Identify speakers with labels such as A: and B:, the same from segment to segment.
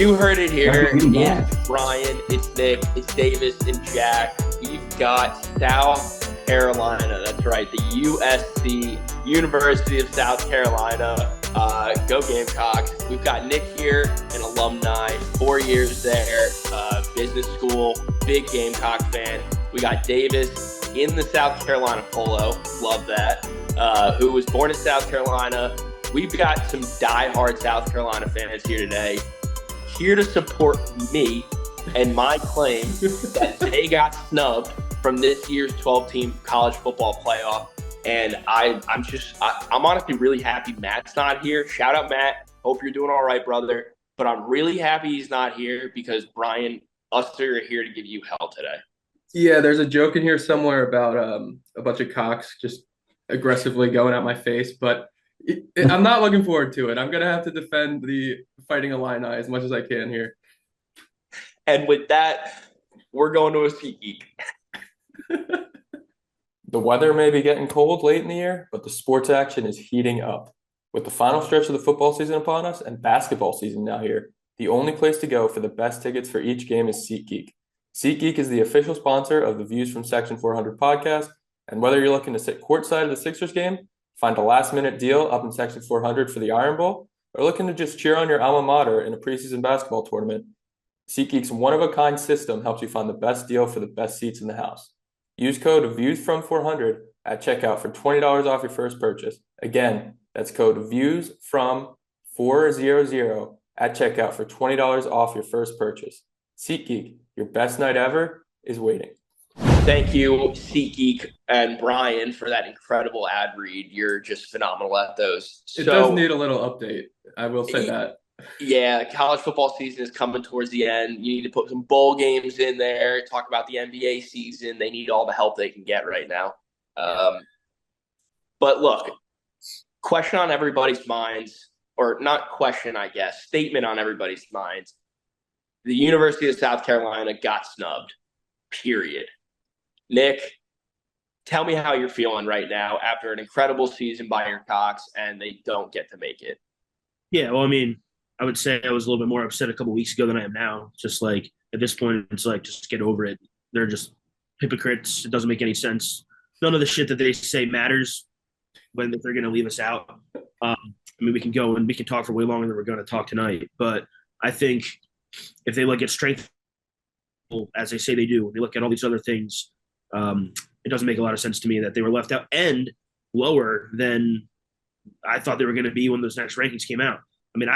A: You heard it here.
B: Welcome back.
A: It's Brian, it's Nick, it's Davis, and Jack. We've got South Carolina. That's right, the USC, University of South Carolina. Go Gamecocks. We've got Nick here, an alumni, 4 years there, business school, big Gamecock fan. We got Davis in the South Carolina polo. Love that. Who was born in South Carolina. We've got some diehard South Carolina fans here today, here to support me and my claim that they got snubbed from this year's 12-team college football playoff. And I'm honestly really happy Matt's not here. Shout out, Matt. Hope you're doing all right, brother. But I'm really happy he's not here because Brian, us three are here to give you hell today.
C: Yeah, there's a joke in here somewhere about a bunch of cocks just aggressively going at my face, but I'm not looking forward to it. I'm going to have to defend the Fighting Illini as much as I can here.
A: And with that, we're going to a SeatGeek.
D: The weather may be getting cold late in the year, but the sports action is heating up. With the final stretch of the football season upon us and basketball season now here, the only place to go for the best tickets for each game is SeatGeek. SeatGeek is the official sponsor of the Views from Section 400 podcast, and whether you're looking to sit courtside of the Sixers game, find a last-minute deal up in Section 400 for the Iron Bowl, or looking to just cheer on your alma mater in a preseason basketball tournament, SeatGeek's one-of-a-kind system helps you find the best deal for the best seats in the house. Use code VIEWSFROM400 at checkout for $20 off your first purchase. Again, that's code VIEWSFROM400 at checkout for $20 off your first purchase. SeatGeek, your best night ever is waiting.
A: Thank you, SeatGeek and Brian, for that incredible ad read. You're just phenomenal at those.
C: It does need a little update. I will say that.
A: Yeah, college football season is coming towards the end. You need to put some bowl games in there, talk about the NBA season. They need all the help they can get right now. But look, question on everybody's minds, or not question, I guess, statement on everybody's minds. The University of South Carolina got snubbed, period. Nick, tell me how you're feeling right now after an incredible season by your Cocks and they don't get to make it.
B: Yeah, well, I mean, I would say I was a little bit more upset a couple weeks ago than I am now. Just like at this point, it's like, just get over it. They're just hypocrites. It doesn't make any sense. None of the shit that they say matters when they're going to leave us out. I mean, we can go and we can talk for way longer than we're going to talk tonight. But I think if they look at strength, as they say they do, when they look at all these other things, it doesn't make a lot of sense to me that they were left out and lower than I thought they were going to be when those next rankings came out. I mean,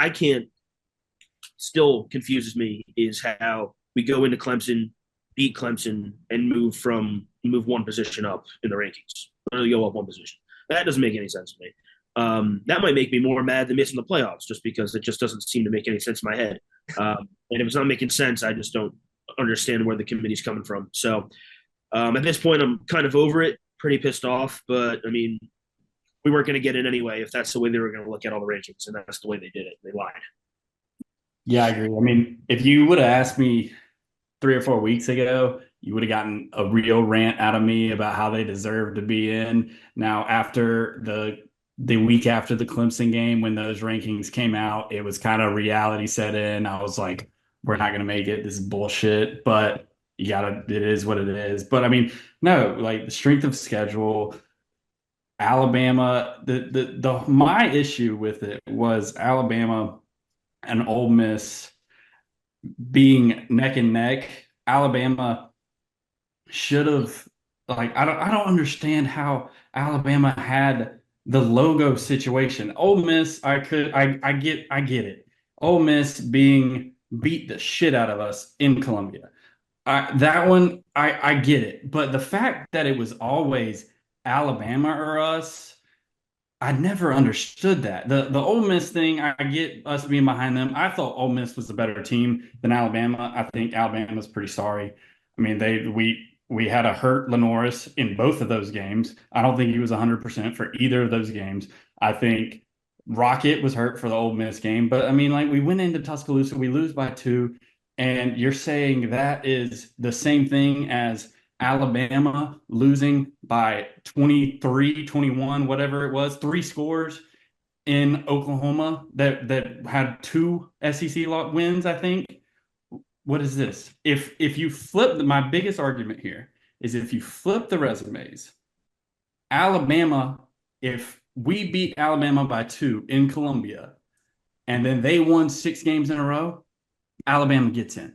B: still confuses me is how we go into Clemson, beat Clemson, and move one position up in the rankings. Literally go up one position. That doesn't make any sense to me. That might make me more mad than missing the playoffs, just because it just doesn't seem to make any sense in my head. And if it's not making sense, I just don't understand where the committee's coming from. So at this point, I'm kind of over it, pretty pissed off. But, I mean, we weren't going to get in anyway if that's the way they were going to look at all the rankings, and that's the way they did it. They lied.
E: Yeah, I agree. I mean, if you would have asked me 3 or 4 weeks ago, you would have gotten a real rant out of me about how they deserve to be in. Now, after the week after the Clemson game, when those rankings came out, it was kind of reality set in. I was like, we're not going to make it. This is bullshit. But it is what it is. But I mean, no, like the strength of schedule, Alabama, my issue with it was Alabama and Ole Miss being neck and neck. Alabama should have, like, I don't understand how Alabama had the logo situation. Ole Miss, I get it. Ole Miss being beat the shit out of us in Columbia. That one, I get it. But the fact that it was always Alabama or us, I never understood that. The Ole Miss thing, I get us being behind them. I thought Ole Miss was a better team than Alabama. I think Alabama's pretty sorry. I mean, we had a hurt Lenoris in both of those games. I don't think he was 100% for either of those games. I think Rocket was hurt for the Ole Miss game. But, I mean, like, we went into Tuscaloosa, we lose by 2, and you're saying that is the same thing as Alabama losing by 23, 21, whatever it was, 3 scores. in Oklahoma that had two SEC wins, I think. What is this? If you flip my biggest argument here is if you flip the resumes, Alabama, if we beat Alabama by 2 in Columbia and then they won 6 games in a row, Alabama gets in.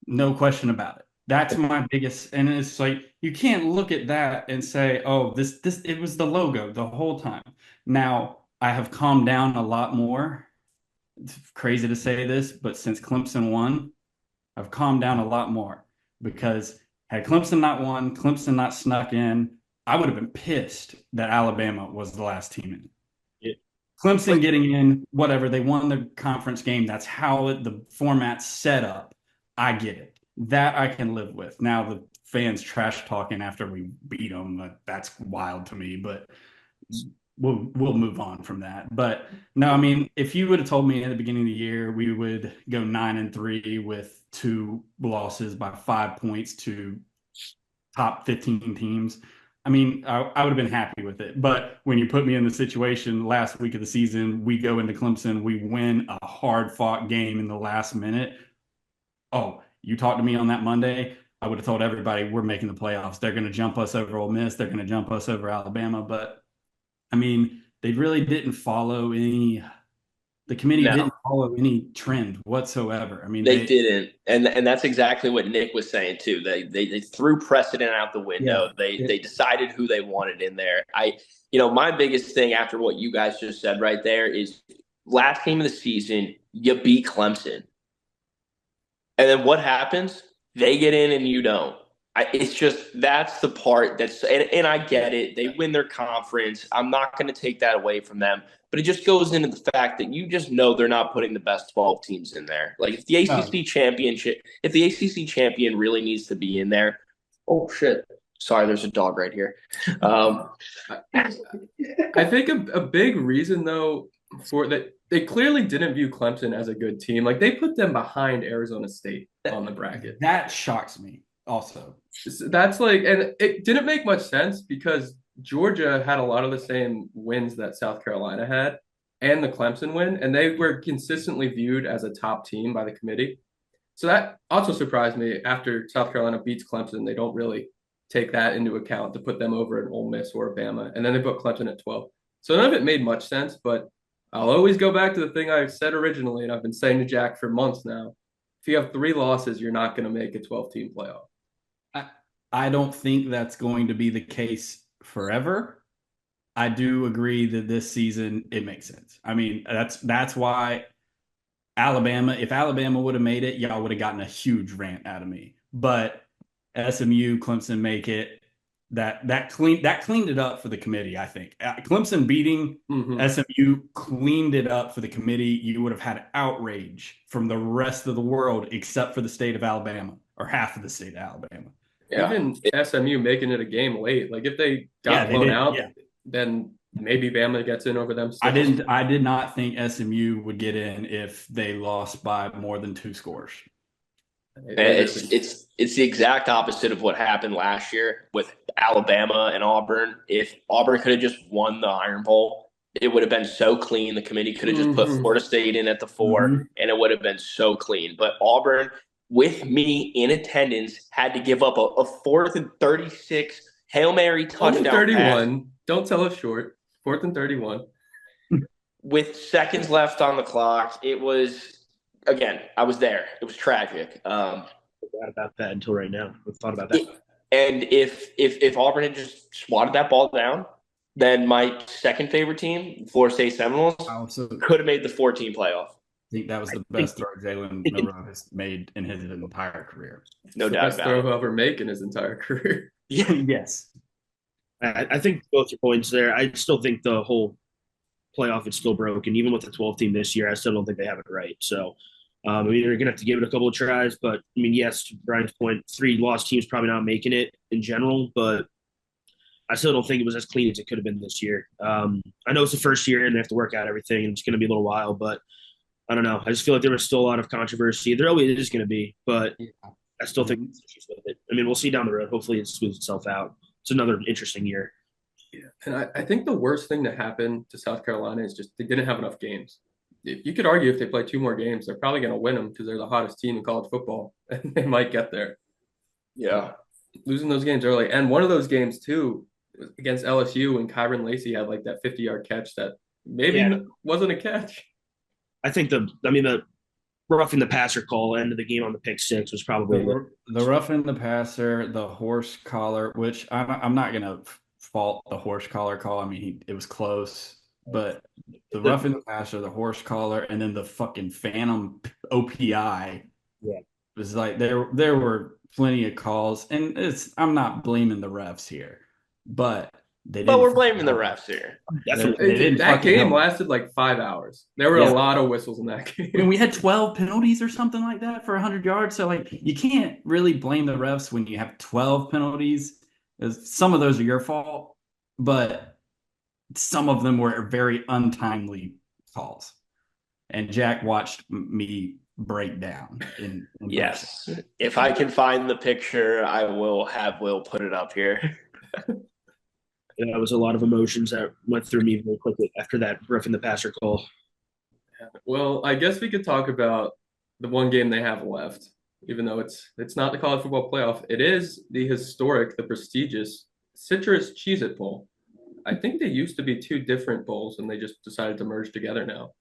E: No question about it. That's my biggest, and it's like you can't look at that and say, "Oh, this it was the logo the whole time." Now, I have calmed down a lot more. It's crazy to say this, but since Clemson won, I've calmed down a lot more because had Clemson not won, Clemson not snuck in, I would have been pissed that Alabama was the last team in.
B: Yeah.
E: Clemson getting in, whatever, they won the conference game. That's how the format's set up. I get it. That I can live with. Now the fans trash talking after we beat them, that's wild to me, but we'll move on from that. But no, I mean, if you would have told me at the beginning of the year we would go 9-3 with 2 losses by 5 points to top 15 teams, I mean, I would have been happy with it. But when you put me in the situation last week of the season, we go into Clemson, we win a hard-fought game in the last minute. Oh, you talked to me on that Monday, I would have told everybody we're making the playoffs. They're going to jump us over Ole Miss. They're going to jump us over Alabama. But, I mean, they really didn't follow any – the committee didn't follow any trend whatsoever. I mean,
A: they didn't. And that's exactly what Nick was saying, too. They threw precedent out the window.
E: Yeah.
A: They decided who they wanted in there. My biggest thing after what you guys just said right there is last game of the season, you beat Clemson. And then what happens? They get in and you don't. It's just that's the part that's and I get it. They win their conference. I'm not going to take that away from them. But it just goes into the fact that you just know they're not putting the best 12 teams in there. Like if the ACC champion really needs to be in there. Oh shit. Sorry, there's a dog right here.
C: I think a big reason though for that they clearly didn't view Clemson as a good team. Like they put them behind Arizona State on the bracket.
E: That shocks me also.
C: That's like, and it didn't make much sense because Georgia had a lot of the same wins that South Carolina had and the Clemson win, and they were consistently viewed as a top team by the committee. So that also surprised me. After South Carolina beats Clemson, they don't really take that into account to put them over an Ole Miss or a Bama, and then they put Clemson at 12. So none of it made much sense, but I'll always go back to the thing I said originally, and I've been saying to Jack for months now. If you have 3 losses, you're not going to make a 12-team playoff.
E: I don't think that's going to be the case forever. I do agree that this season it makes sense. I mean, that's why Alabama, if Alabama would have made it, y'all would have gotten a huge rant out of me. But SMU, Clemson make it. That cleaned it up for the committee, I think. Clemson beating SMU cleaned it up for the committee. You would have had outrage from the rest of the world except for the state of Alabama or half of the state of Alabama.
C: Yeah. Even SMU making it a game late. Like if they got blown out, then maybe Bama gets in over them. Still.
E: I did not think SMU would get in if they lost by more than 2 scores.
A: It's the exact opposite of what happened last year with Alabama and Auburn. If Auburn could have just won the Iron Bowl, it would have been so clean. The committee could have just put Florida State in at the 4, and it would have been so clean. But Auburn, with me in attendance, had to give up a 4th and 36 Hail Mary touchdown
C: 31.
A: pass.
C: Don't sell us short. 4th and 31.
A: With seconds left on the clock, it was. Again, I was there. It was tragic.
B: I forgot about that until right now. I thought about that.
A: And if Auburn had just swatted that ball down, then my second favorite team, Florida State Seminoles, could have made the 14 playoff.
E: I think that was the best throw Jalen Milroe has made in his entire career.
C: No doubt about it. Best throw he'll ever make in his entire career.
E: Yes.
B: I think both your points there. I still think the whole playoff is still broken. Even with the 12 team this year, I still don't think they have it right. So, I mean, you're going to have to give it a couple of tries. But, I mean, yes, to Brian's point, 3 lost teams probably not making it in general. But I still don't think it was as clean as it could have been this year. I know it's the first year and they have to work out everything. And it's going to be a little while. But I don't know. I just feel like there was still a lot of controversy. There always is going to be. But I still think there's issues with it. I mean, we'll see down the road. Hopefully it smooths itself out. It's another interesting year.
C: And I think the worst thing to happen to South Carolina is just they didn't have enough games. You could argue if they play 2 more games, they're probably going to win them because they're the hottest team in college football, and they might get there.
A: Yeah.
C: Losing those games early, and one of those games too against LSU when Kyron Lacey had like that 50-yard catch that maybe wasn't a catch.
B: I think the roughing the passer call end of the game on the pick six was probably
E: the roughing the passer, the horse collar, which I'm not gonna fault the horse collar call. I mean, it was close, but the roughing the passer, the horse collar, and then the fucking phantom OPI.
B: Yeah,
E: it was like there were plenty of calls, and I'm not blaming the refs here, but
A: we're blaming the refs here.
B: Definitely.
C: That game lasted like 5 hours. There were a lot of whistles in that game.
E: I mean, we had 12 penalties or something like that for 100 yards. So, like, you can't really blame the refs when you have 12 penalties. Some of those are your fault, but some of them were very untimely calls. And Jack watched me break down.
A: Yes. If I can find the picture, I will have Will put it up here.
B: That was a lot of emotions that went through me very quickly after that roughing the passer call.
C: Well, I guess we could talk about the one game they have left, even though it's not the college football playoff. It is the historic, the prestigious Citrus Cheez-It Bowl. I think they used to be 2 different bowls, and they just decided to merge together now.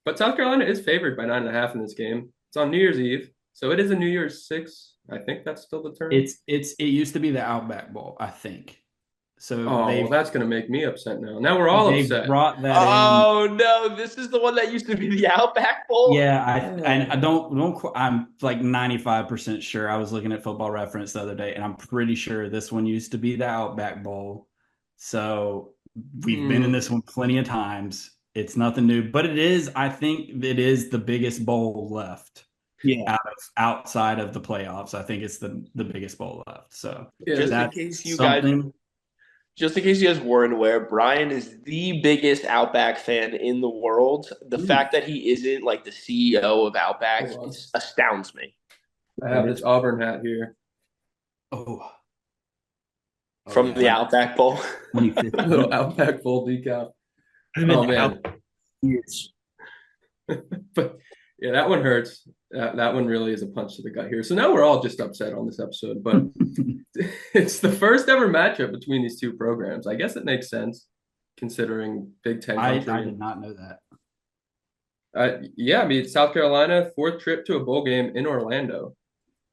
C: But South Carolina is favored by 9.5 in this game. It's on New Year's Eve, so it is a New Year's 6. I think that's still the term.
E: It used to be the Outback Bowl, I think. So
C: well, that's going to make me upset now. Now we're all upset.
E: Brought that
A: in. No, this is the one that used to be the Outback Bowl.
E: Yeah, I don't. I'm like 95% sure. I was looking at Football Reference the other day, and I'm pretty sure this one used to be the Outback Bowl. So we've been in this one plenty of times. It's nothing new, but it is. I think it is the biggest bowl left.
B: Yeah,
E: outside of the playoffs, I think it's the biggest bowl left. So
A: just in case you guys weren't aware, Brian is the biggest Outback fan in the world. The fact that he isn't like the CEO of Outback astounds me.
C: I have this Auburn hat here.
A: From the Outback Bowl.
C: Little Outback Bowl decal. Oh, man. But yeah, that one hurts. That one really is a punch to the gut here. So now we're all just upset on this episode, but it's the first ever matchup between these 2 programs. I guess it makes sense considering Big Ten country.
E: I did not know
C: that. Yeah, I mean, South Carolina, 4th trip to a bowl game in Orlando.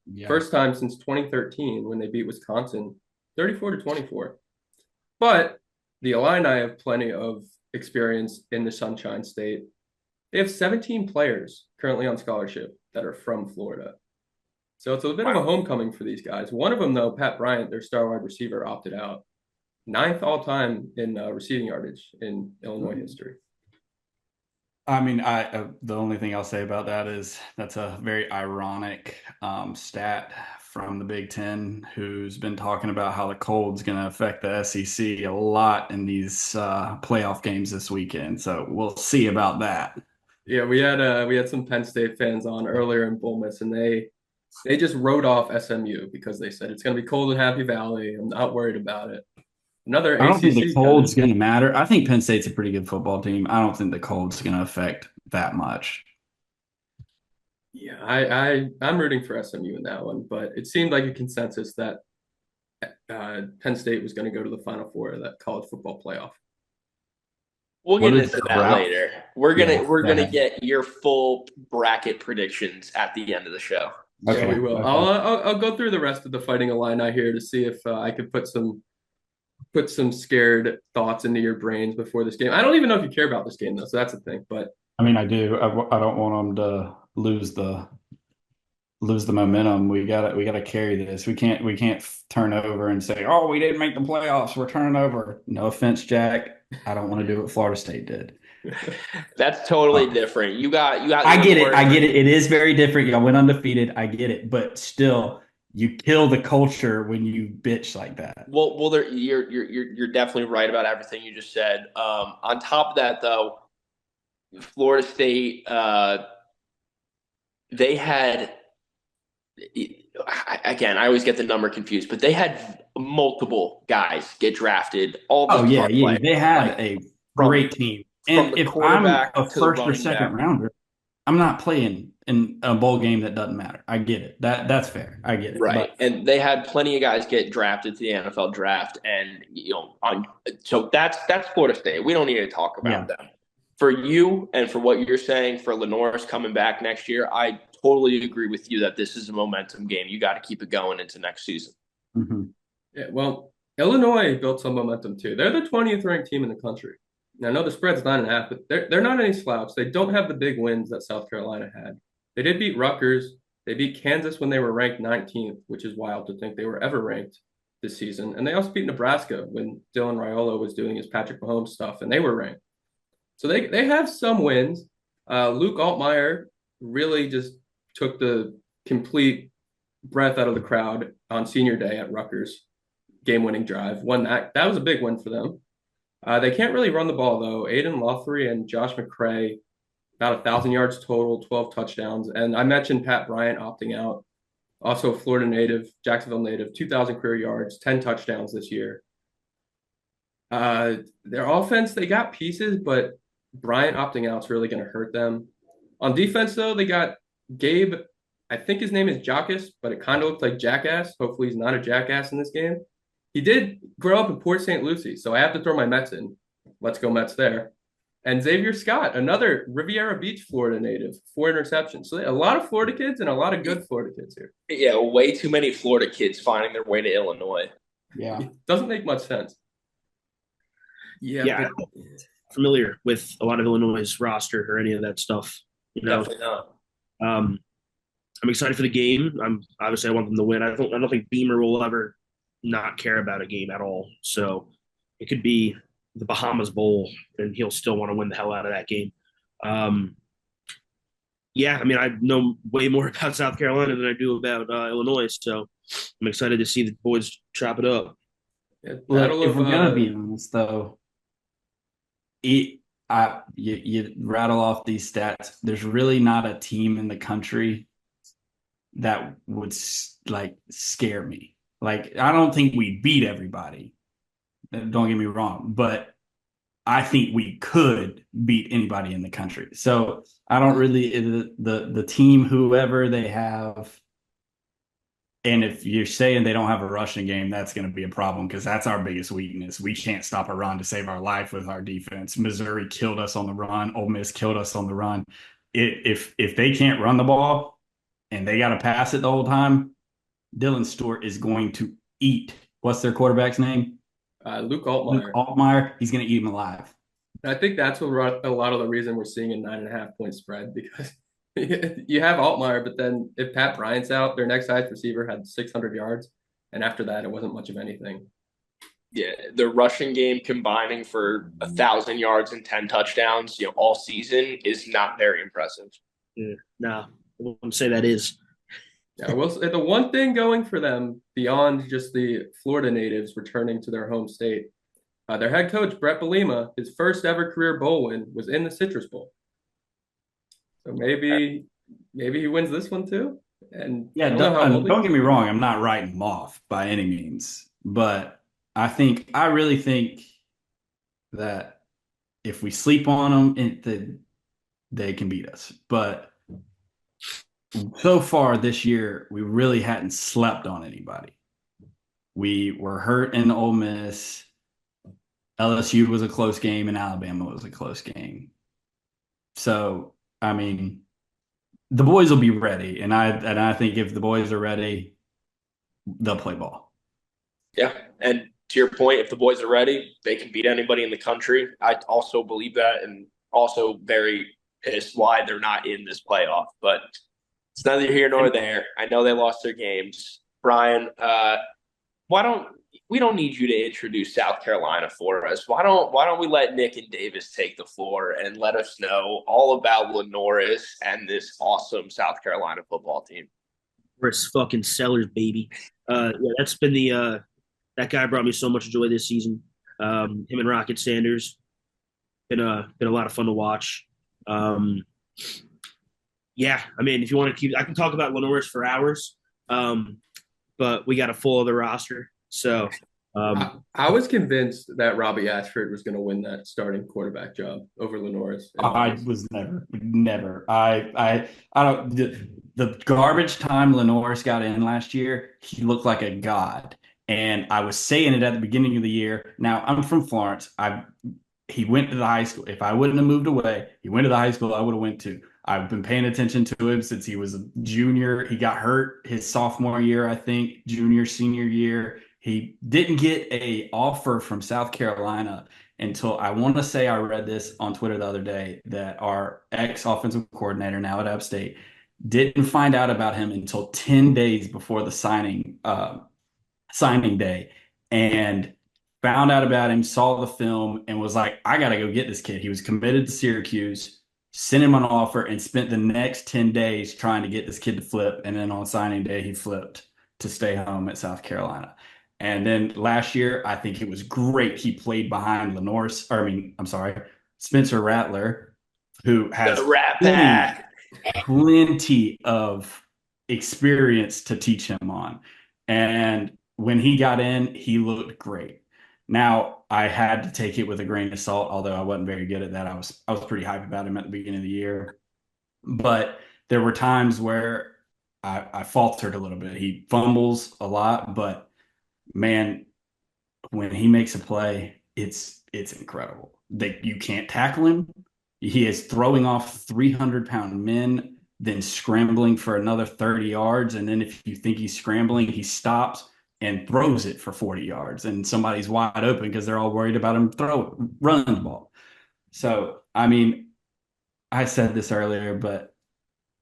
C: Yeah. First time since 2013 when they beat Wisconsin 34-24. But the Illini have plenty of experience in the Sunshine State. They have 17 players currently on scholarship that are from Florida. So it's a bit of a homecoming for these guys. One of them, though, Pat Bryant, their star wide receiver, opted out. 9th all-time in receiving yardage in Illinois history.
E: I mean, the only thing I'll say about that is that's a very ironic stat from the Big Ten, who's been talking about how the cold's going to affect the SEC a lot in these playoff games this weekend. So we'll see about that.
C: Yeah, we had some Penn State fans on earlier in Bowlmas, and they just wrote off SMU because they said it's going to be cold in Happy Valley. I'm not worried about it. I don't
E: think the cold's going to matter. I think Penn State's a pretty good football team. I don't think the cold's going to affect that much.
C: Yeah, I'm rooting for SMU in that one, but it seemed like a consensus that Penn State was going to go to the Final Four of that college football playoff.
A: We'll get into that later. We're gonna get your full bracket predictions at the end of the show.
C: Okay, yeah, we will. Okay. I'll go through the rest of the Fighting Illini here to see if I could put some scared thoughts into your brains before this game. I don't even know if you care about this game though, so that's the thing. But
E: I mean, I do. I don't want them to lose the momentum. We gotta carry this. We can't turn over and say, "Oh, we didn't make the playoffs. We're turning over." No offense, Jack. I don't want to do what Florida State did.
A: That's totally different. You got.
E: I get it. It is very different. Y'all went undefeated. I get it, but still, you kill the culture when you bitch like that.
A: Well, you're definitely right about everything you just said. On top of that, though, Florida State, they had again, I always get the number confused, but they had multiple guys get drafted. All the
E: Oh yeah,
A: front
E: yeah.
A: players,
E: They had
A: like
E: a
A: from
E: great team.
A: from
E: And
A: the
E: if I'm
A: quarterback
E: a
A: to the
E: first or
A: running
E: second
A: back.
E: rounder, I'm not playing in a bowl game that doesn't matter. I get it. That's fair. I get it.
A: Right.
E: But
A: And they had plenty of guys get drafted to the NFL draft. And, so that's Florida State. We don't need to talk
E: yeah.
A: about them. For you and for what you're saying for Lenore's coming back next year, I totally agree with you that this is a momentum game. You got to keep it going into next season.
E: Mm-hmm.
C: Yeah, well, Illinois built some momentum too. They're the 20th ranked team in the country. Now, I know the spread's 9.5, but they're not any slouch. They don't have the big wins that South Carolina had. They did beat Rutgers. They beat Kansas when they were ranked 19th, which is wild to think they were ever ranked this season. And they also beat Nebraska when Dylan Raiola was doing his Patrick Mahomes stuff, and they were ranked. So they have some wins. Luke Altmaier really just took the complete breath out of the crowd on senior day at Rutgers. Game-winning drive. Won that. That was a big win for them. They can't really run the ball, though. Aiden Lothry and Josh McCray, about 1,000 yards total, 12 touchdowns. And I mentioned Pat Bryant opting out. Also, a Florida native, Jacksonville native, 2,000 career yards, 10 touchdowns this year. Their offense, they got pieces, but Bryant opting out is really going to hurt them. On defense, though, they got Gabe. I think his name is Jackus, but it kind of looked like Jackass. Hopefully, he's not a jackass in this game. He did grow up in Port St. Lucie, so I have to throw my Mets in. Let's go Mets there. And Xavier Scott, another Riviera Beach, Florida native, 4 interceptions. So a lot of Florida kids and a lot of good Florida kids here.
A: Yeah, way too many Florida kids finding their way to Illinois.
E: Yeah.
C: It doesn't make much sense.
B: Yeah. Familiar with a lot of Illinois' roster or any of that stuff.
A: Definitely not.
B: I'm excited for the game. Obviously I want them to win. I don't think Beamer will ever not care about a game at all. So it could be the Bahamas Bowl, and he'll still want to win the hell out of that game. Yeah, I mean, I know way more about South Carolina than I do about Illinois, so I'm excited to see the boys chop it up.
C: Yeah,
E: Look, if we're gonna be honest, though, you rattle off these stats. There's really not a team in the country that would like scare me. Like, I don't think we beat everybody. Don't get me wrong, but I think we could beat anybody in the country. So I don't really the team, whoever they have. And if you're saying they don't have a rushing game, that's going to be a problem because that's our biggest weakness. We can't stop a run to save our life with our defense. Missouri killed us on the run. Ole Miss killed us on the run. If they can't run the ball and they got to pass it the whole time, Dylan Stewart is going to eat. What's their quarterback's name?
C: Luke Altmaier.
E: Luke Altmaier. He's going to eat him alive.
C: I think that's what a lot of the reason we're seeing a 9.5 point spread because you have Altmaier, but then if Pat Bryant's out, their next highest receiver had 600 yards, and after that, it wasn't much of anything.
A: Yeah, the rushing game combining for 1,000 yards and 10 touchdowns, all season is not very impressive.
B: Yeah, no, I wouldn't say that is.
C: Yeah, well, the one thing going for them beyond just the Florida natives returning to their home state, their head coach Brett Bowlma, his first ever career bowl win was in the Citrus Bowl. So maybe he wins this one too. And
E: yeah, don't get me wrong, I'm not writing them off by any means, but I really think that if we sleep on them, they can beat us. But so far this year, we really hadn't slept on anybody. We were hurt in Ole Miss. LSU was a close game, and Alabama was a close game. So, I mean, the boys will be ready, and I think if the boys are ready, they'll play ball.
A: Yeah, and to your point, if the boys are ready, they can beat anybody in the country. I also believe that, and also very pissed why they're not in this playoff. But it's neither here nor there. I know they lost their games. Brian, we don't need you to introduce South Carolina for us. Why don't we let Nick and Davis take the floor and let us know all about Lenore's and this awesome South Carolina football team?
B: We're fucking sellers, baby. Yeah, that's been that guy brought me so much joy this season. Him and Rocket Sanders been a lot of fun to watch. Yeah, I mean, if you want to I can talk about Lenore's for hours. But we got a full other roster. So
C: I was convinced that Robbie Ashford was going to win that starting quarterback job over Lenore's.
E: I was never. I don't. The garbage time Lenore's got in last year, he looked like a god. And I was saying it at the beginning of the year. Now I'm from Florence. He went to the high school. If I wouldn't have moved away, he went to the high school I would have went to. I've been paying attention to him since he was a junior. He got hurt his sophomore year, I think, junior, senior year. He didn't get a offer from South Carolina until I want to say I read this on Twitter the other day that our ex-offensive coordinator now at App State didn't find out about him until 10 days before the signing day, and found out about him, saw the film, and was like, I got to go get this kid. He was committed to Syracuse, sent him an offer, and spent the next 10 days trying to get this kid to flip. And then on signing day, he flipped to stay home at South Carolina. And then last year, I think it was great. He played behind Spencer Rattler, who has
A: The Rat Pack.
E: plenty of experience to teach him on. And when he got in, he looked great. Now, I had to take it with a grain of salt, although I wasn't very good at that. I was pretty hyped about him at the beginning of the year. But there were times where I faltered a little bit. He fumbles a lot, but man, when he makes a play, it's incredible. You can't tackle him. He is throwing off 300-pound men, then scrambling for another 30 yards. And then if you think he's scrambling, he stops and throws it for 40 yards. And somebody's wide open because they're all worried about him running the ball. So, I mean, I said this earlier, but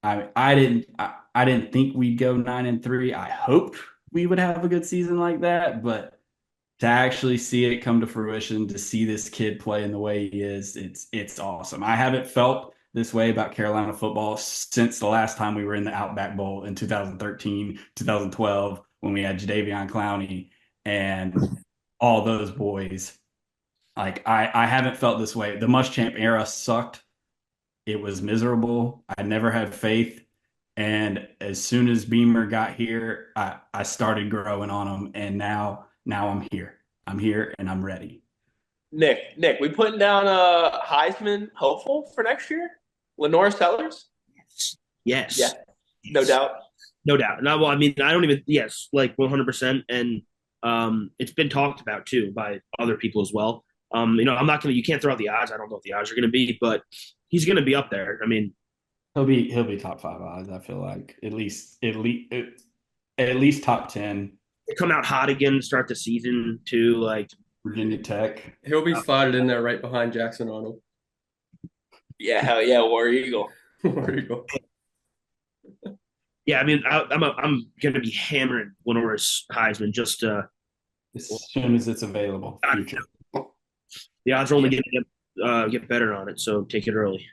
E: I didn't think we'd go 9-3. I hoped we would have a good season like that, but to actually see it come to fruition, to see this kid play in the way he is, it's awesome. I haven't felt this way about Carolina football since the last time we were in the Outback Bowl in 2013, 2012, when we had Jadeveon Clowney and all those boys. Like, I haven't felt this way. The Muschamp era sucked. It was miserable. I never had faith. And as soon as Beamer got here, I started growing on him. And now I'm here. I'm here and I'm ready.
A: Nick, we putting down a Heisman hopeful for next year? Lenore Sellers?
B: Yes.
A: Yeah, no doubt.
B: No doubt. No, well, I mean, I don't even, yes, like 100%. And it's been talked about too by other people as well. You can't throw out the odds. I don't know what the odds are going to be, but he's going to be up there. I mean,
E: he'll be top 5 odds. I feel like at least top 10.
B: They come out hot again to start the season too, like
E: Virginia Tech.
C: He'll be slotted in there right behind Jackson Arnold.
A: Yeah, hell yeah, War Eagle.
C: War Eagle.
B: Yeah, I mean, I'm going to be hammering Lenore's Heisman just
E: as soon as it's available. Future.
B: The odds are only going to get better on it, so take it early.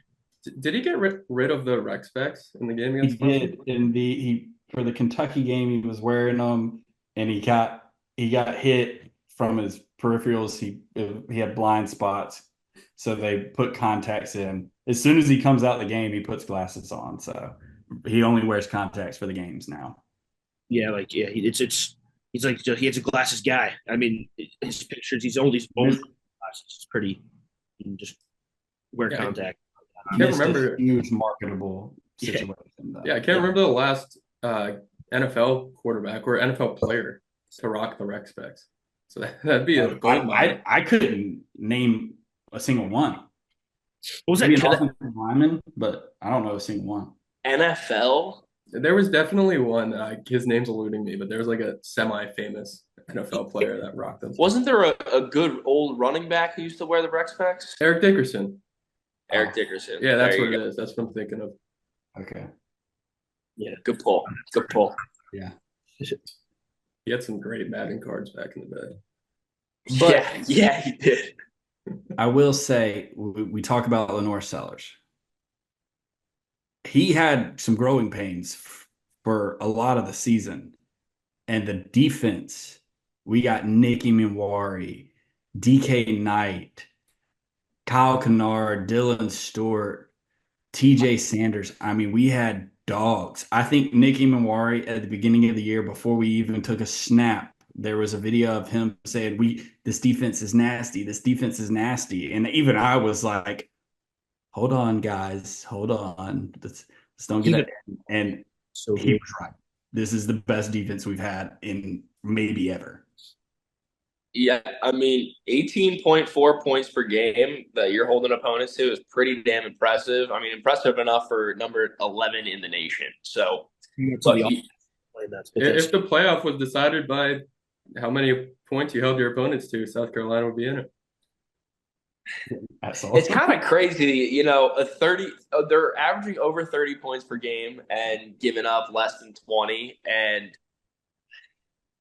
C: Did he get rid of the rec specs in the game against?
E: He did. For the Kentucky game, he was wearing them, and he got hit from his peripherals. He had blind spots, so they put contacts in. As soon as he comes out the game, he puts glasses on. So he only wears contacts for the games now.
B: Yeah, he's like he's a glasses guy. I mean, his pictures, he's only glasses. It's pretty. You can just wear contact.
C: I can't remember.
E: Huge marketable situation.
C: Yeah, I can't remember the last NFL quarterback or NFL player to rock the rec specs. So that'd be a gold mine.
E: I couldn't name a single one.
B: What was that?
E: Maybe an offensive lineman, but I don't know a single one.
A: NFL?
C: There was definitely one. His name's eluding me, but there was like a semi-famous NFL player that rocked them.
A: Wasn't there a good old running back who used to wear the rec specs?
C: Eric Dickerson.
A: Eric Dickerson.
C: Yeah, that's what it is. That's what I'm thinking of.
E: Okay.
A: Yeah, good pull. Good pull.
E: Yeah.
C: He had some great Madden cards back in the day.
A: But, yeah, he did.
E: I will say, we talk about Lenore Sellers. He had some growing pains for a lot of the season. And the defense, we got Nicky Minwari, DK Knight, Kyle Kennard, Dylan Stewart, TJ Sanders. I mean, we had dogs. I think Nicky Mawari at the beginning of the year, before we even took a snap, there was a video of him saying, this defense is nasty. This defense is nasty. And even I was like, hold on, guys. Hold on. Let's don't get it. And
B: So
E: he was right. This is the best defense we've had in maybe ever.
A: Yeah, I mean, 18.4 points per game that you're holding opponents to is pretty damn impressive. I mean, impressive enough for number 11 in the nation. So, but
C: if the playoff was decided by how many points you held your opponents to, South Carolina would be in it.
A: It's kind of crazy, they're averaging over 30 points per game and giving up less than 20, and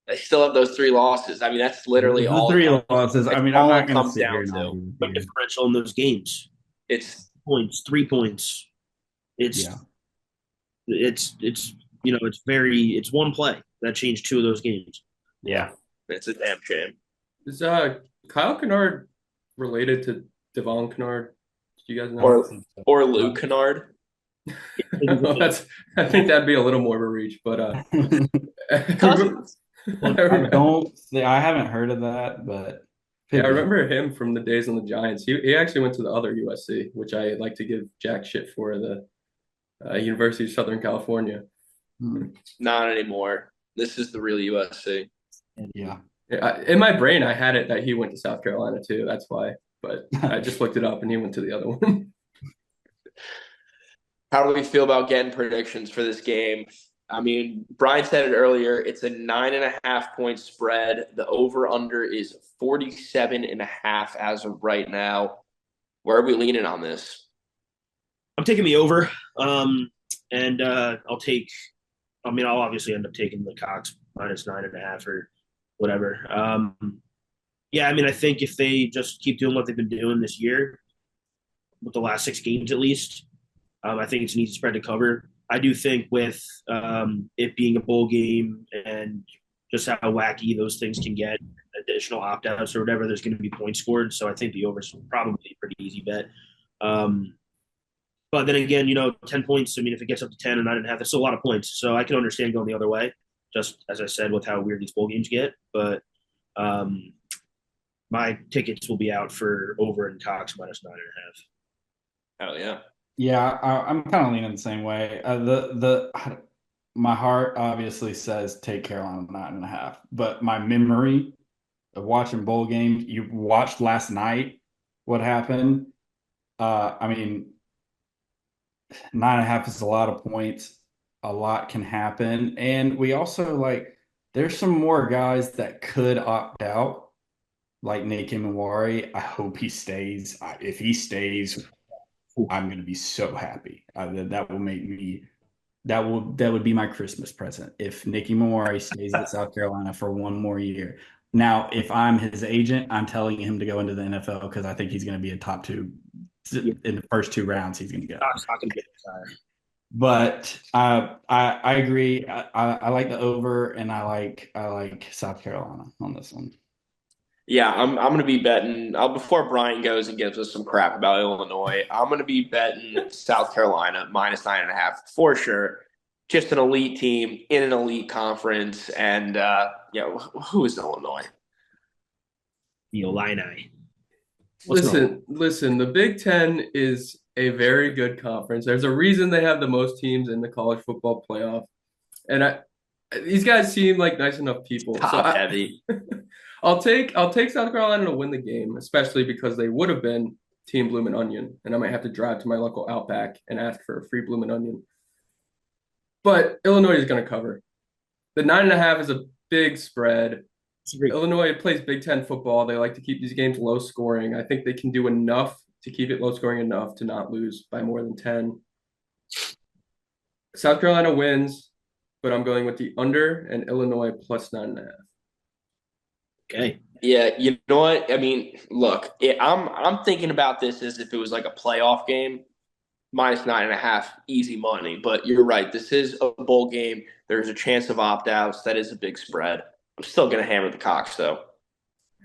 A: they still have those 3 losses. I mean, that's literally all.
E: 3 losses. I mean, I'm not going to sit here
B: and the differential in those games.
A: It's
B: points, 3 points. It's it's one play that changed 2 of those games.
E: Yeah,
A: it's a damn shame.
C: Is Kyle Kennard related to Devon Kennard? Do you guys know?
A: Or Luke Kennard?
C: I think that'd be a little more of a reach, but
A: cousins.
E: I haven't heard of that, but
C: yeah, I remember him from the days on the Giants. He actually went to the other USC, which I like to give jack shit for, the University of Southern California.
A: Not anymore. This is the real USC.
E: Yeah.
C: In my brain, I had it that he went to South Carolina too. That's why. But I just looked it up, and he went to the other one.
A: How do we feel about getting predictions for this game? I mean, Brian said it earlier. It's a 9.5-point spread. The over/under is 47.5 as of right now. Where are we leaning on this?
B: I'm taking the over, and I'll obviously end up taking the Cox minus 9.5 or whatever. Yeah, I mean, I think if they just keep doing what they've been doing this year, with the last 6 games at least, I think it's an easy spread to cover. I do think with it being a bowl game and just how wacky those things can get, additional opt-outs or whatever, there's going to be points scored. So I think the over is probably a pretty easy bet. But then again, 10 points, I mean, if it gets up to 10 or 9.5, that's still a lot of points. So I can understand going the other way, just as I said, with how weird these bowl games get. But my tickets will be out for over and Cox minus 9.5.
A: Hell yeah.
E: Yeah, I'm kind of leaning the same way. My heart obviously says take Carolina 9.5, but my memory of watching bowl games, you watched last night what happened. I mean, 9.5 is a lot of points. A lot can happen, and we also there's some more guys that could opt out, like Nicky Mawari. I hope he stays. If he stays, I'm going to be so happy. That will make me. That would be my Christmas present if Nicky Mawari stays at South Carolina for one more year. Now, if I'm his agent, I'm telling him to go into the NFL because I think he's going to be a top 2 in the first 2 rounds. He's going to go. But I agree. I like the over, and I like South Carolina on this one.
A: Yeah, I'm going to be betting before Brian goes and gives us some crap about Illinois. I'm going to be betting South Carolina minus 9.5 for sure. Just an elite team in an elite conference, and who is Illinois?
B: The Illini.
C: Listen. The Big Ten is a very good conference. There's a reason they have the most teams in the college football playoff, and these guys seem like nice enough people.
A: Top heavy.
C: I'll take South Carolina to win the game, especially because they would have been Team Bloomin' Onion, and I might have to drive to my local Outback and ask for a free Bloomin' Onion. But Illinois is going to cover. The 9.5 is a big spread. Illinois plays Big Ten football. They like to keep these games low scoring. I think they can do enough to keep it low scoring enough to not lose by more than 10. South Carolina wins, but I'm going with the under and Illinois plus 9.5.
B: Okay.
A: Yeah, you know what? I mean, look, I'm thinking about this as if it was like a playoff game, minus 9.5, easy money. But you're right. This is a bowl game. There's a chance of opt-outs. That is a big spread. I'm still going to hammer the Cox, though.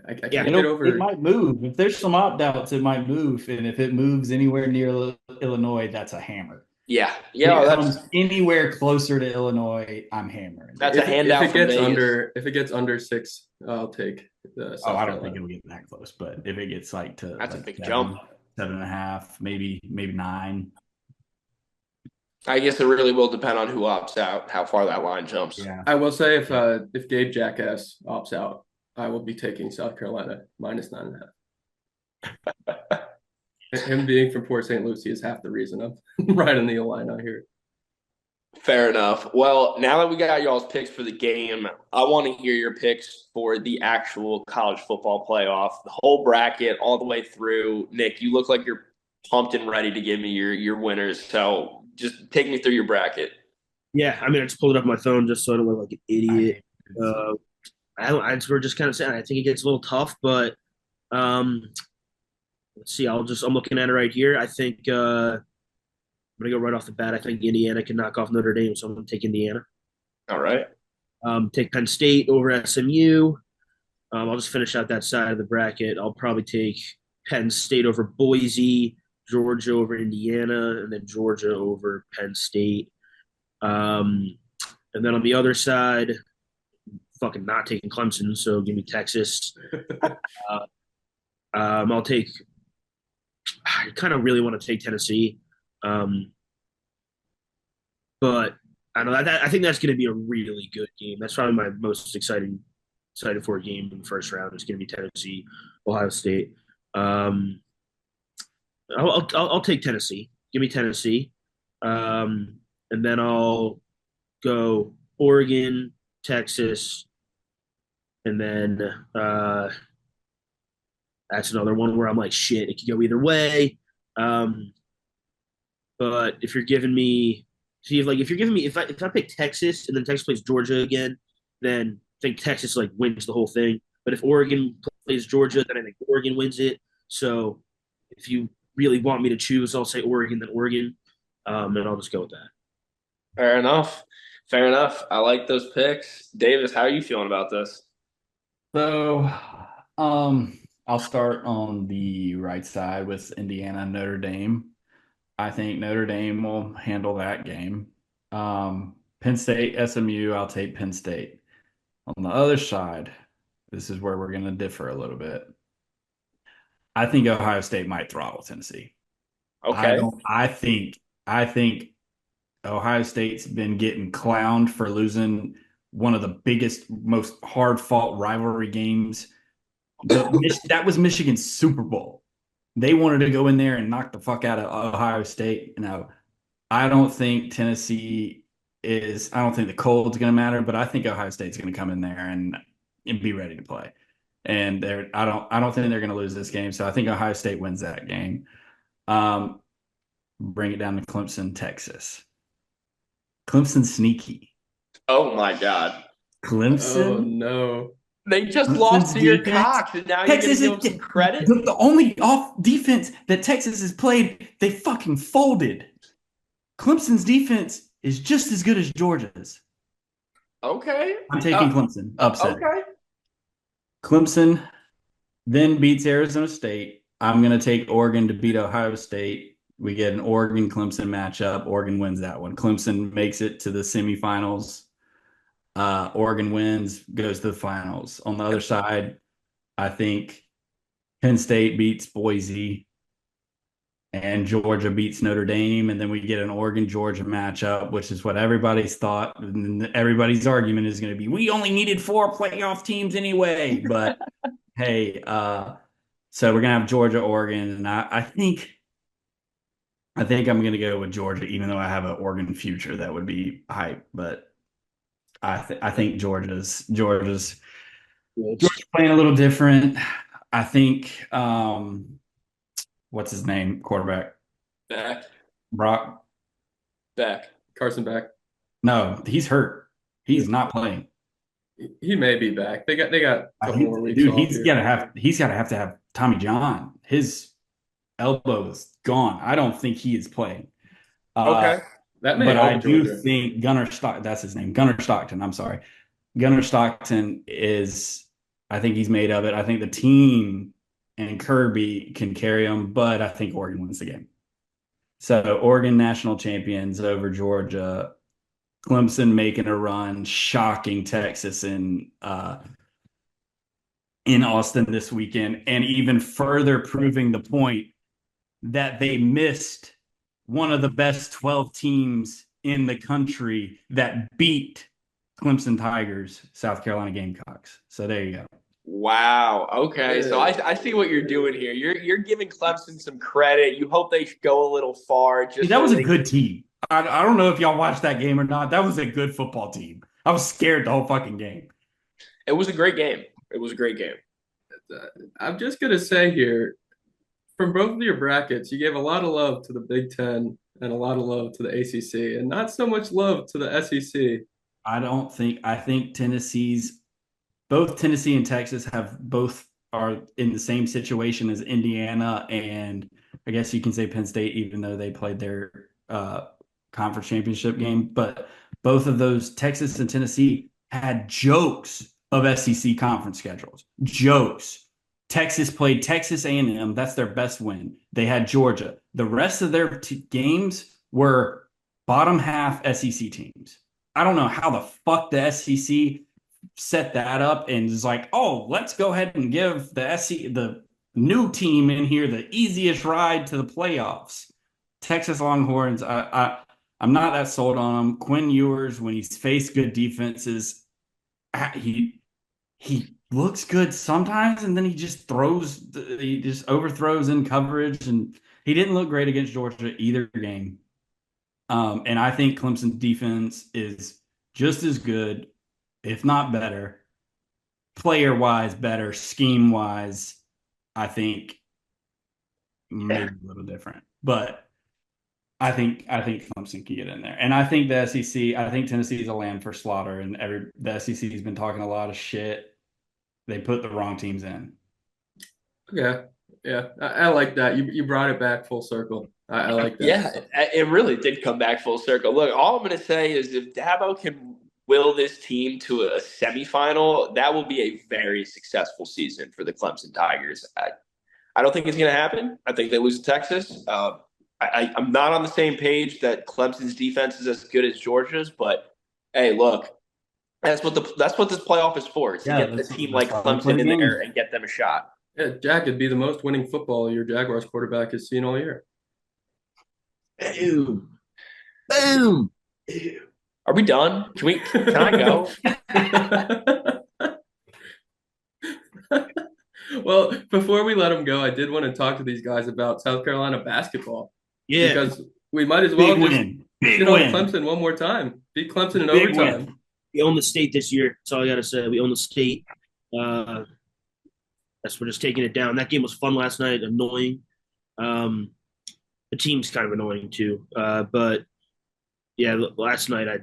C: I can't get over.
E: It might move. If there's some opt-outs, it might move. And if it moves anywhere near Illinois, that's a hammer.
A: Yeah,
E: If
A: yeah,
E: it
A: that's
E: comes anywhere closer to Illinois, I'm hammering.
A: that's a handout
C: if it
A: from
C: gets
A: Vegas.
C: if it gets under 6, I'll take the
E: Oh,
C: South
E: I don't think
C: Carolina.
E: it'll get that close, but if it gets like to
A: That's a
E: like
A: big
E: 7,
A: jump.
E: 7.5, maybe 9.
A: I guess it really will depend on who opts out, how far that line jumps.
E: Yeah.
C: I will say if Gabe Jackass opts out, I will be taking South Carolina -9.5. Him being from Port St. Lucie is half the reason I'm riding the Illini here.
A: Fair enough. Well, now that we got y'all's picks for the game, I want to hear your picks for the actual college football playoff, the whole bracket, all the way through. Nick, you look like you're pumped and ready to give me your winners. So just take me through your bracket.
B: Yeah, I mean, I just pulled it up on my phone just so I don't look like an idiot. We're just kind of saying I think it gets a little tough, but let's see. I'm looking at it right here. I think I'm gonna go right off the bat. I think Indiana can knock off Notre Dame, so I'm gonna take Indiana.
A: All right.
B: Take Penn State over SMU. I'll just finish out that side of the bracket. I'll probably take Penn State over Boise, Georgia over Indiana, and then Georgia over Penn State. And then on the other side, fucking not taking Clemson, so give me Texas. I'll take. I kind of really want to take Tennessee, but I don't know. I think that's going to be a really good game. That's probably my most excited for a game in the first round. It's going to be Tennessee, Ohio State. I'll take Tennessee. Give me Tennessee, and then I'll go Oregon, Texas, and then that's another one where I'm like, shit, it could go either way. But if you're giving me, if I pick Texas and then Texas plays Georgia again, then I think Texas like wins the whole thing. But if Oregon plays Georgia, then I think Oregon wins it. So if you really want me to choose, I'll say Oregon, then Oregon, and I'll just go with that.
A: Fair enough. Fair enough. I like those picks. Davis, how are you feeling about this?
E: So, I'll start on the right side with Indiana Notre Dame. I think Notre Dame will handle that game. Penn State, SMU, I'll take Penn State. On the other side, this is where we're going to differ a little bit. I think Ohio State might throttle Tennessee.
A: Okay.
E: I think Ohio State's been getting clowned for losing one of the biggest, most hard-fought rivalry games. That was Michigan's Super Bowl. They wanted to go in there and knock the fuck out of Ohio State. Now, I don't think Tennessee is. I don't think the cold's going to matter, but I think Ohio State's going to come in there and be ready to play. And I don't think they're going to lose this game. So I think Ohio State wins that game. Bring it down to Clemson, Texas. Clemson sneaky.
A: Oh my God.
E: Clemson.
C: Oh no.
A: They just
E: Clemson's
A: lost to your
E: defense.
A: Cox, and now
E: Texas
A: you're going to give them some credit?
E: The only off defense that Texas has played, they fucking folded. Clemson's defense is just as good as Georgia's.
A: Okay.
E: I'm taking Clemson. Upset.
A: Okay.
E: Clemson then beats Arizona State. I'm going to take Oregon to beat Ohio State. We get an Oregon-Clemson matchup. Oregon wins that one. Clemson makes it to the semifinals. Oregon wins, goes to the finals. On the other side, I think Penn State beats Boise and Georgia beats Notre Dame. And then we get an Oregon-Georgia matchup, which is what everybody's thought. And everybody's argument is going to be, we only needed 4 playoff teams anyway. But, hey, so we're going to have Georgia, Oregon. And I think I'm going to go with Georgia, even though I have an Oregon future that would be hype. But I think Georgia's playing a little different. I think what's his name? Quarterback.
A: Back.
E: Brock.
A: Back.
C: Carson back.
E: No, he's hurt. He's not playing.
C: He may be back. They got a couple more weeks.
E: Dude,
C: off
E: he's
C: here.
E: gotta have to have Tommy John. His elbow is gone. I don't think he is playing.
A: Okay.
C: That may
E: But
C: help
E: I do
C: Georgia.
E: think that's his name. Gunnar Stockton. I'm sorry. Gunnar Stockton I think he's made of it. I think the team and Kirby can carry him, but I think Oregon wins the game. So Oregon national champions over Georgia, Clemson making a run, shocking Texas in Austin this weekend, and even further proving the point that they missed one of the best 12 teams in the country that beat Clemson Tigers, South Carolina Gamecocks. So there you go.
A: Wow. Okay. So I see what you're doing here. You're giving Clemson some credit. You hope they go a little far. Just
E: That was
A: so
E: a good team. I don't know if y'all watched that game or not. That was a good football team. I was scared the whole fucking game.
A: It was a great game. It was a great game.
C: I'm just gonna say here, from both of your brackets, you gave a lot of love to the Big Ten and a lot of love to the ACC, and not so much love to the SEC.
E: I think both Tennessee and Texas both are in the same situation as Indiana, and I guess you can say Penn State, even though they played their conference championship game. But both of those, Texas and Tennessee, had jokes of SEC conference schedules. Jokes. Texas played Texas A&M. That's their best win. They had Georgia. The rest of their games were bottom half SEC teams. I don't know how the fuck the SEC set that up and is like, oh, let's go ahead and give the new team in here the easiest ride to the playoffs. Texas Longhorns, I'm not that sold on them. Quinn Ewers, when he's faced good defenses, he looks good sometimes, and then he just overthrows in coverage, and he didn't look great against Georgia either game. And I think Clemson's defense is just as good, if not better, player-wise better, scheme-wise, I think maybe a little different. But I think Clemson can get in there. And I think the SEC, I think Tennessee is a land for slaughter, and the SEC has been talking a lot of shit. They put the wrong teams in.
C: Yeah, I like that. You brought it back full circle. I like that.
A: Yeah, it really did come back full circle. Look, all I'm going to say is if Dabo can will this team to a semifinal, that will be a very successful season for the Clemson Tigers. I don't think it's going to happen. I think they lose to Texas. I'm not on the same page that Clemson's defense is as good as Georgia's, but hey, look, that's what this playoff is for. It's to get a team like Clemson in there and get them a shot.
C: Yeah, Jack, it'd be the most winning football your Jaguars quarterback has seen all year.
A: Boom. Boom. Are we done? Can I go?
C: Well, before we let them go, I did want to talk to these guys about South Carolina basketball.
B: Yeah.
C: Because we might as well
E: Big
C: just
E: win. Big
C: shit on
E: win.
C: Clemson one more time. Beat Clemson in
E: Big
C: overtime.
E: win.
B: We own the state this year. That's all I got to say. We own the state. We're just taking it down. That game was fun last night. Annoying. The team's kind of annoying too. But yeah, last night I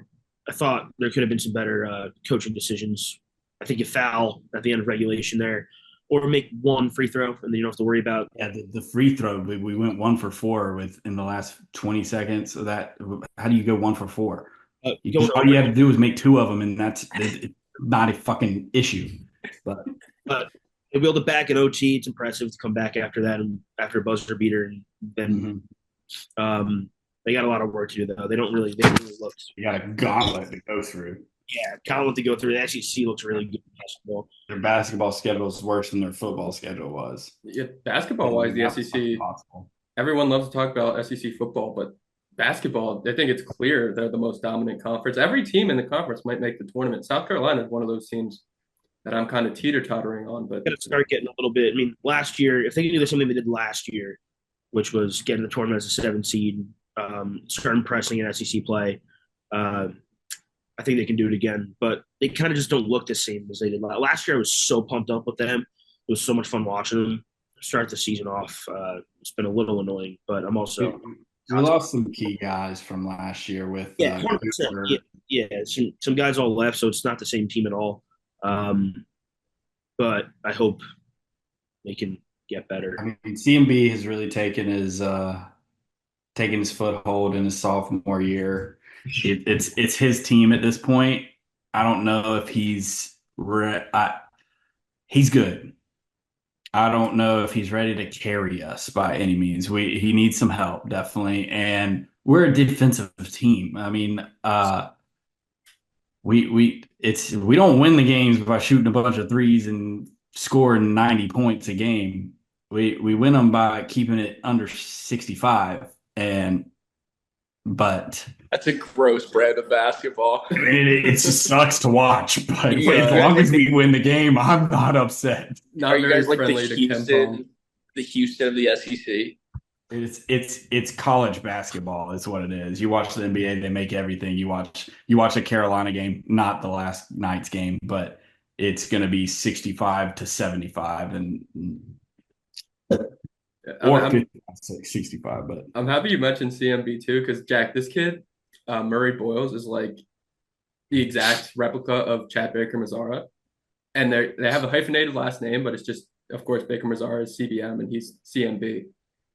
B: thought there could have been some better coaching decisions. I think you foul at the end of regulation there, or make one free throw, and then you don't have to worry about.
E: Yeah, the free throw. We went 1 for 4 in the last 20 seconds of that. How do you go 1 for 4? All you have to do is make 2 of them, and it's not a fucking issue. But
B: they wheeled it back in OT. It's impressive to come back after that and after a buzzer beater, and then they got a lot of work to do though. They don't really look.
E: You got a gauntlet to go through.
B: Yeah, gauntlet to go through. The SEC looks really good in basketball.
E: Their basketball schedule is worse than their football schedule was.
C: Yeah, basketball-wise, the SEC, everyone loves to talk about SEC football, but basketball, I think it's clear they're the most dominant conference. Every team in the conference might make the tournament. South Carolina is one of those teams that I'm kind of teeter-tottering on. But
B: got to start getting a little bit. I mean, last year, if they can do something they did last year, which was getting the tournament as a 7 seed, starting pressing in SEC play, I think they can do it again. But they kind of just don't look the same as they did last year. I was so pumped up with them. It was so much fun watching them start the season off. It's been a little annoying, but I'm also
E: we lost some key guys from last year with
B: yeah, 100%. Yeah. Some guys all left, so it's not the same team at all. But I hope they can get better.
E: I mean, CMB has really taken his foothold in his sophomore year. It's his team at this point. I don't know if he's good. I don't know if he's ready to carry us by any means. He needs some help, definitely. And we're a defensive team. I mean, we don't win the games by shooting a bunch of threes and scoring 90 points a game. We win them by keeping it under 65. But
A: That's a gross brand of basketball.
E: it just sucks to watch. But
A: Yeah.
E: as long as we win the game, I'm not upset.
C: Not
A: Are you
C: very
A: guys like
C: friendly to
A: the Houston of the SEC?
E: It's college basketball is what it is. You watch the NBA, they make everything. You watch a Carolina game, not the last night's game, but it's going to be 65 to 75 and or
C: I'm,
E: 65. But
C: I'm happy you mentioned CMB too, because Jack, this kid, Murray Boyles, is like the exact replica of Chad Baker Mazara, and they have a hyphenated last name, but it's just, of course, Baker Mazara is CBM and he's CMB.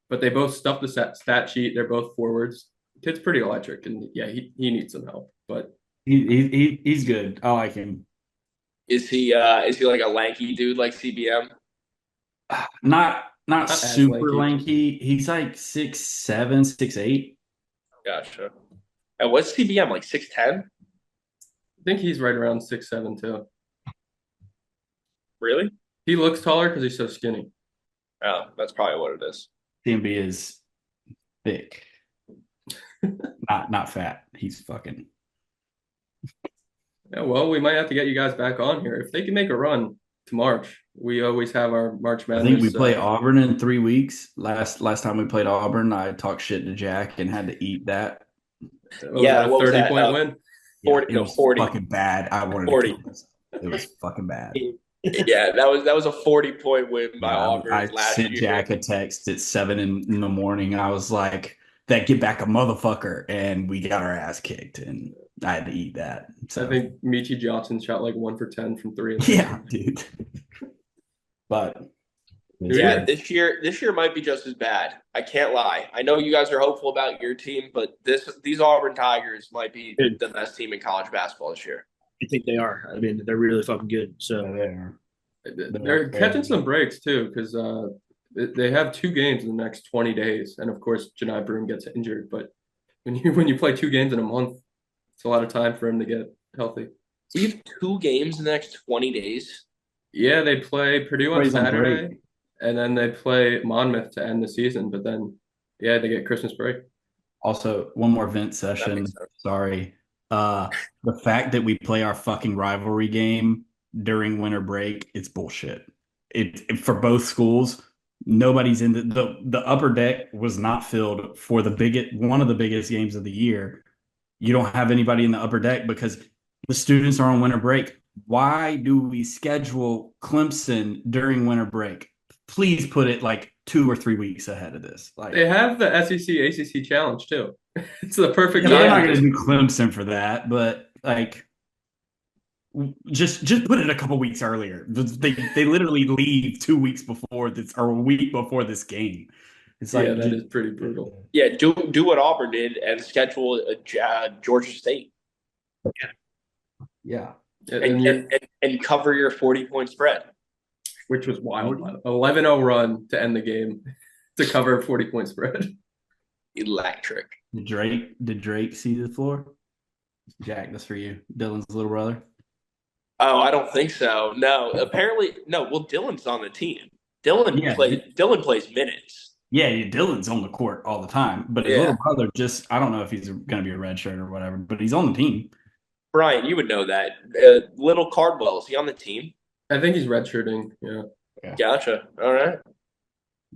C: But they both stuff the stat sheet. They're both forwards. Kid's pretty electric, and yeah, he needs some help. But
E: he's good. I like him.
A: Is he like a lanky dude like CBM?
E: Not
C: as
E: super
C: lanky.
E: lanky. He's like 6'7", 6'8".
A: Gotcha. And what's CBM like 6'10"?
C: I think he's right around 6'7" too.
A: Really?
C: He looks taller because he's so skinny.
A: Oh, that's probably what it is.
E: CMB is thick, not fat. He's fucking.
C: Yeah, well, we might have to get you guys back on here if they can make a run to March. We always have our March
E: I
C: Madness.
E: think we play Auburn in 3 weeks. Last time we played Auburn, I talked shit to Jack and had to eat that.
A: Yeah,
C: a
A: what was
C: 30-point
A: that?
C: win.
A: 40,
E: it was
A: 40.
E: fucking bad. I wanted
A: 40.
E: to kill this. It was fucking bad.
A: Yeah, that was a 40-point win by Auburn
E: I
A: last
E: sent
A: year.
E: Jack a text at 7 in the morning. I was like, "That get back a motherfucker," and we got our ass kicked, and I had to eat that. So
C: I think Michi Johnson shot like 1 for 10 from 3.
E: yeah, dude. But
A: Yeah, this year might be just as bad. I can't lie. I know you guys are hopeful about your team, but these Auburn Tigers might be the best team in college basketball this year.
B: I think they are. I mean, they're really fucking good. So
C: They're catching some breaks too, because they have 2 games in the next 20 days, and of course, Janai Broom gets injured. But when you play 2 games in a month, it's a lot of time for him to get healthy.
A: We have 2 games in the next 20 days.
C: Yeah, they play Purdue on
E: Everybody's on
C: Saturday,
E: break.
C: and then they play Monmouth to end the season. But then, yeah, they get Christmas break.
E: Also, one more vent
A: That
E: session.
A: makes sense.
E: Sorry. The fact that we play our fucking rivalry game during winter break, it's bullshit. For both schools, nobody's in the upper deck was not filled for one of the biggest games of the year. You don't have anybody in the upper deck because the students are on winter break. Why do we schedule Clemson during winter break? Please put it like 2 or 3 weeks ahead of this. Like
C: They have the SEC ACC challenge too. It's the perfect
E: they're not
C: time.
E: going to do Clemson for that, but like just put it a couple weeks earlier. They literally leave 2 weeks before this or a week before this game. It's like
C: Yeah, that is pretty brutal.
A: Yeah, do what Auburn did and schedule Georgia State
E: yeah.
A: and cover your 40-point spread.
C: Which was wild. 11-0 run to end the game to cover a 40-point spread.
A: Electric.
E: Did Drake see the floor? Jack, that's for you. Dylan's little brother.
A: Oh, I don't think so. No, apparently no. Well, Dylan's on the team. Dylan plays minutes.
E: Yeah, Dylan's on the court all the time, but his little brother I don't know if he's going to be a red shirt or whatever, but he's on the team.
A: Brian, you would know that. Little Cardwell, is he on the team?
C: I think he's redshirting. Yeah.
A: Gotcha. All right.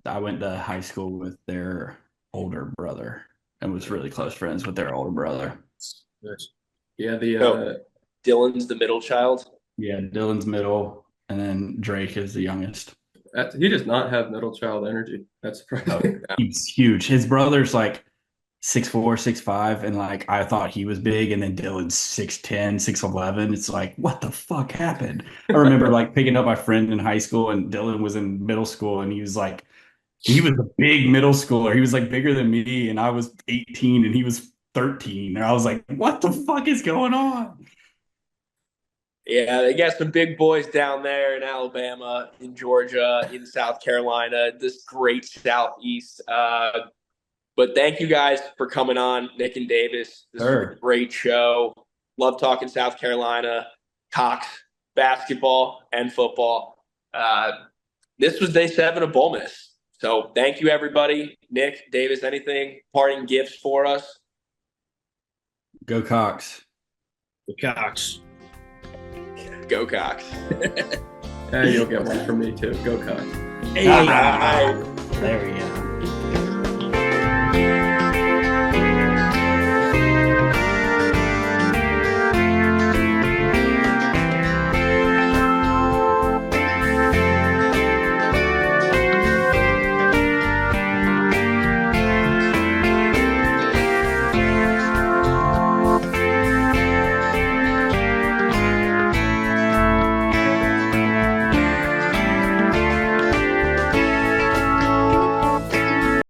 E: I went to high school with their older brother and was really close friends with their older brother.
B: nice.
C: Yeah,
A: Dylan's the middle child.
E: Yeah, Dylan's middle, and then Drake is the youngest.
C: he does not have middle child energy. That's surprising.
E: He's huge. His brother's like 6'4", 6'5", and like I thought he was big, and then Dylan's 6'10", 6'11". It's like, what the fuck happened? I remember like picking up my friend in high school, and Dylan was in middle school, and he was a big middle schooler. He was like bigger than me, and I was 18, and he was 13. And I was like, what the fuck is going on?
A: Yeah, they got some big boys down there in Alabama, in Georgia, in South Carolina, this great Southeast. But thank you guys for coming on, Nick and Davis. This was
E: Sure.
A: a great show. Love talking South Carolina, Cox, basketball, and football. This was day 7 of Bowlmas. So thank you, everybody. Nick, Davis, anything, parting gifts for us?
E: Go Cox.
B: The Cox.
A: Go Cox.
C: And you'll get one from me too. Go Cox.
B: Hey,
A: All right.
B: there we go.